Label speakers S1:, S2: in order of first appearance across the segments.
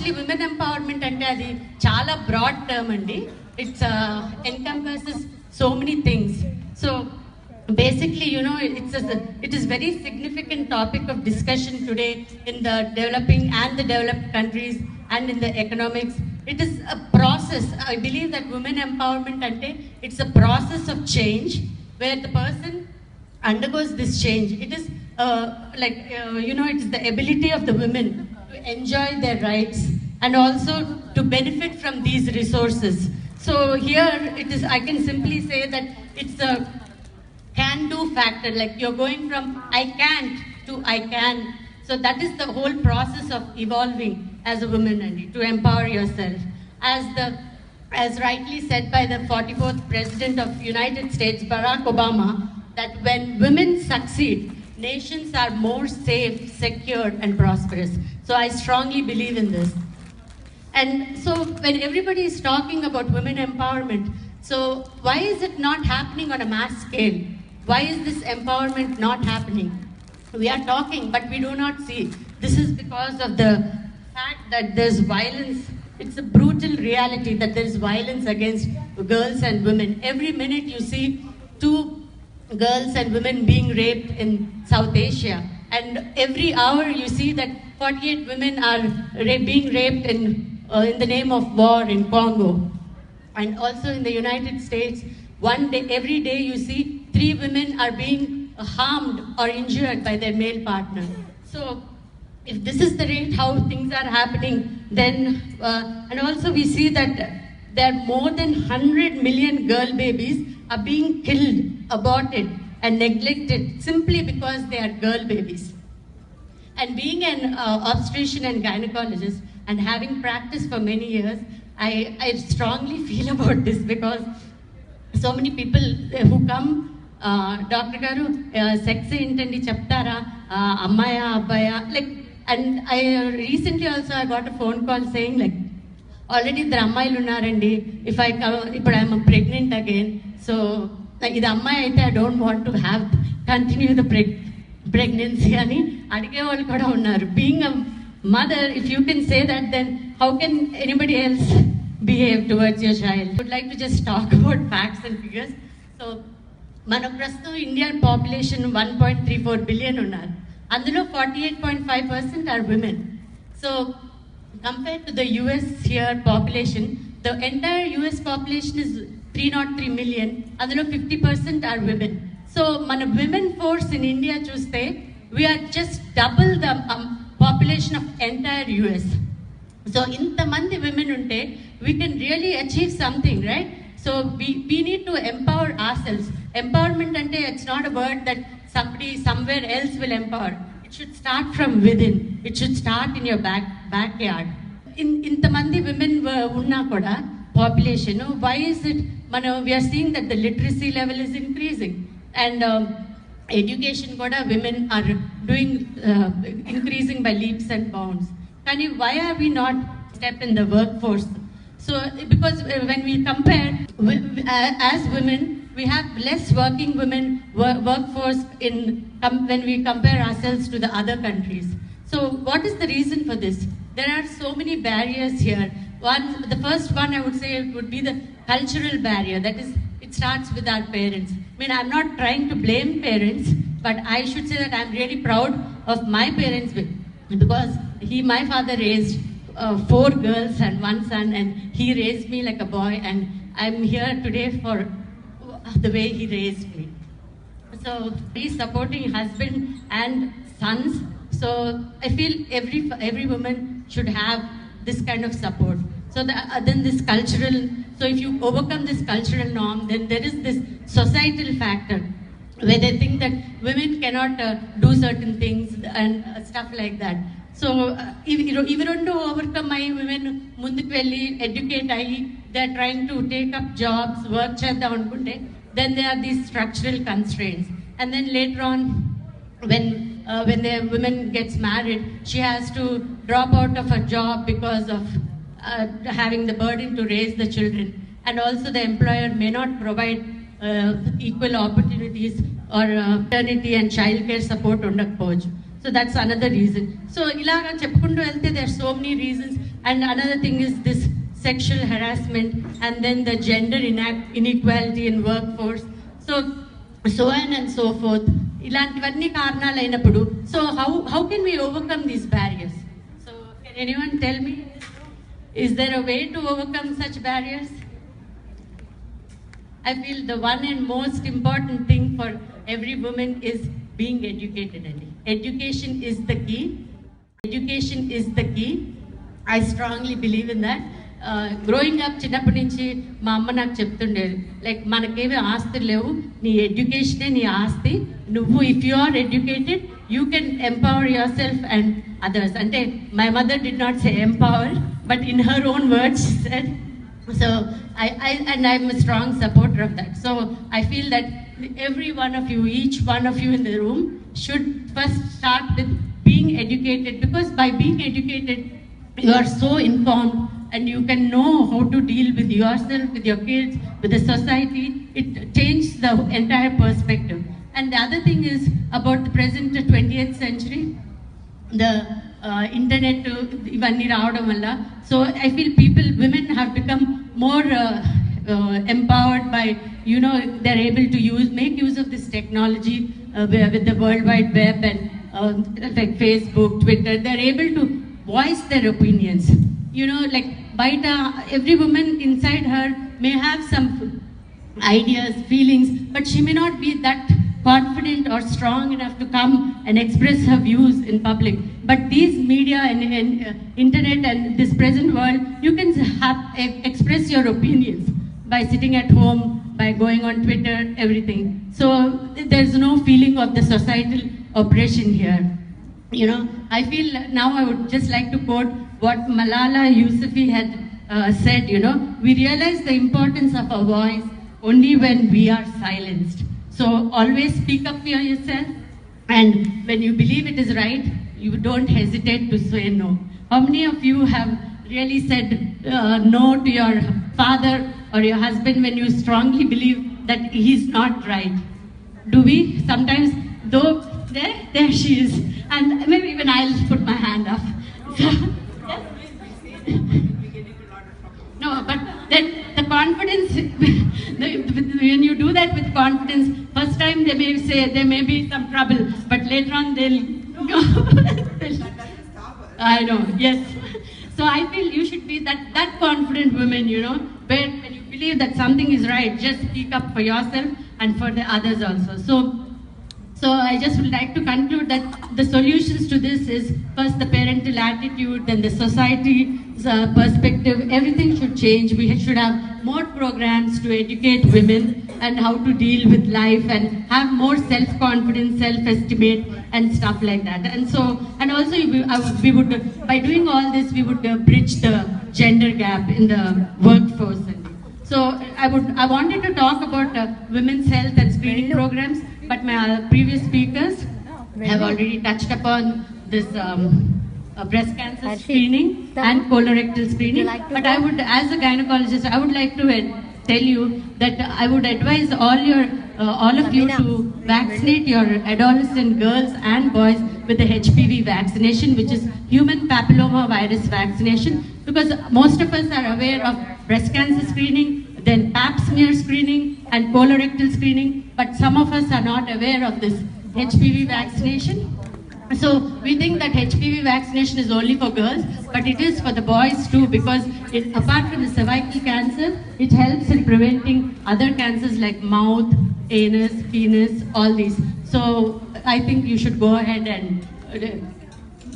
S1: actually women empowerment ante adi chala broad term andi. It's encompasses so many things. So basically, you know, it is very significant topic of discussion today in the developing and the developed countries and in the economics. It is a process. I believe that women empowerment ante it's a process of change where the person undergoes this change. It is you know, it is the ability of the women to enjoy their rights and also to benefit from these resources. So here it is, I can simply say that it's a can-do factor, like you're going from I can't to I can. So that is the whole process of evolving as a woman, and to empower yourself. As rightly said by the 44th President of United States, Barack Obama, that when women succeed, nations are more safe, secure, and prosperous. So I strongly believe in this. And so when everybody is talking about women empowerment, so why is it not happening on a mass scale? Why is this empowerment not happening? We are talking, but we do not see. This is because of the fact that there's violence. It's a brutal reality that there's violence against girls and women. Every minute you see 2 girls and women being raped in South Asia. And every hour you see that 48 women are being raped in the name of war in Congo. And also in the United States, every day you see 3 women are being harmed or injured by their male partner. So if this is the rate how things are happening, then and also we see that there are more than 100 million girl babies are being killed, aborted and neglected simply because they are girl babies. And being an obstetrician and gynecologist and having practiced for many years, I strongly feel about this, because so many people who come, Dr. Garu, sex ఏంటండి చెప్తారా, అమ్మాయా అబ్బాయా, like, and I recently also I got a phone call saying like already the అమ్మాయిలు ఉన్నారండి, if I come ఇప్పుడు I'm pregnant again, so ఇది అమ్మాయి అయితే I don't want to have continue the pregnancy అని అడిగే వాళ్ళు కూడా ఉన్నారు. Being a mother, if you can say that, then how can anybody else behave towards your child? I would like to just talk about facts and figures. So మన ప్రస్తుతం Indian population 1.34 billion ఉన్నారు. అందులో 48.5% are women. So compared to the US here population, the entire US population is 303 million. అందులో 50% are women. So మన women force in India చూస్తే we are just double the population of entire US. So ఇంతమంది women ఉంటే we can really achieve something, right? So we need to empower ourselves. Empowerment ante it's not a word that somebody somewhere else will empower. It should start from within. It should start in your backyard. Intamandi women unna kuda population, why is it we are seeing that the literacy level is increasing, and education kuda women are doing increasing by leaps and bounds. Kani why are we not step in the workforce? So because when we compare as women, we have less working women workforce when we compare ourselves to the other countries. So what is the reason for this? There are so many barriers here. The first one I would say would be the cultural barrier. That is, it starts with our parents. I mean, I'm not trying to blame parents, but I should say that I'm really proud of my parents, because my father raised 4 girls and 1 son, and he raised me like a boy, and I'm here today for the way he raised me. So he's supporting husband and sons. So I feel every woman should have this kind of support. So then this cultural, so if you overcome this cultural norm, then there is this societal factor where they think that women cannot do certain things and stuff like that. So even to overcome my women munduku velli educate ayi, they are trying to take up jobs, work cheddam anukunte, then there are these structural constraints. And then later on, when the woman gets married, she has to drop out of her job because of having the burden to raise the children. And also the employer may not provide equal opportunities or maternity and child care support undakapochu. So that's another reason. So ilaga cheppukuntu velte there are so many reasons And another thing is this sexual harassment, and then the gender inequality in workforce. So on and so forth. ఇలాంటివన్నీ కారణాలు అయినప్పుడు so how can we overcome these barriers? So can anyone tell me, is there a way to overcome such barriers? I feel the one and most important thing for every woman is being educated. Education is the key. Education is the key. I strongly believe in that. Growing up, చిన్నప్పటి నుంచి మా అమ్మ నాకు చెప్తుండేది, like మనకేమి ఆస్తులు లేవు, నీ ఎడ్యుకేషనే నీ ఆస్తి, నువ్వు if you are educated you can empower yourself and others. అంటే my mother did not say empower, but in her own words she said. So I'm a strong supporter of that. So I feel that every one of you, each one of you in the room should first start with being educated, because by being educated you are so informed and you can know how to deal with yourself, with your kids, with the society. It changes the entire perspective. And the other thing is about the present 20th century, the internet ivanni raavadam valla. So I feel women have become more empowered by, you know, they're able to make use of this technology with the World Wide Web and like Facebook, Twitter. They're able to voice their opinions. You know, like baita, every woman inside her may have some ideas, feelings, but she may not be that confident or strong enough to come and express her views in public. But these media and internet and this present world, you can express your opinions by sitting at home, by going on Twitter, everything. So there's no feeling of the societal oppression here. You know, I feel now I would just like to quote what Malala Yousafzai had said, you know, we realize the importance of our voice only when we are silenced. So always speak up for yourself, and when you believe it is right, you don't hesitate to say no. How many of you have really said no to your father or your husband when you strongly believe that he's not right? Do we? Sometimes, though, there she is. And maybe even I'll put my hand up. No, but then the confidence, when you do that with confidence, first time they may say there may be some trouble, but later on they'll go. I know, yes. So I feel you should be that confident woman, you know, where when you believe that something is right, just speak up for yourself and for the others also. So I just would like to conclude that the solutions to this is first the parental attitude, then the society's perspective. Everything should change. We should have more programs to educate women and how to deal with life and have more self-confidence, self-estimate and stuff like that. And also we would, by doing all this, we would bridge the gender gap in the workforce. So I wanted to talk about women's health and screening programs, but my previous speakers have already touched upon this breast cancer screening and colorectal screening. But I would, as a gynecologist, I would like to tell you that I would advise all of you to vaccinate your adolescent girls and boys with the HPV vaccination, which is human papilloma virus vaccination, because most of us are aware of breast cancer screening, then pap smear screening and colorectal screening, but some of us are not aware of this HPV vaccination. So we think that HPV vaccination is only for girls, but it is for the boys too, because apart from the cervical cancer, it helps in preventing other cancers like mouth, anus, penis, all these. So I think you should go ahead and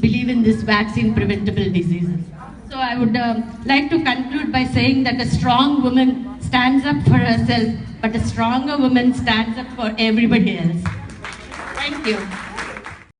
S1: believe in this vaccine preventable diseases. So I would like to conclude by saying that a strong woman stands up for herself, but a stronger woman stands up for everybody else. Thank you.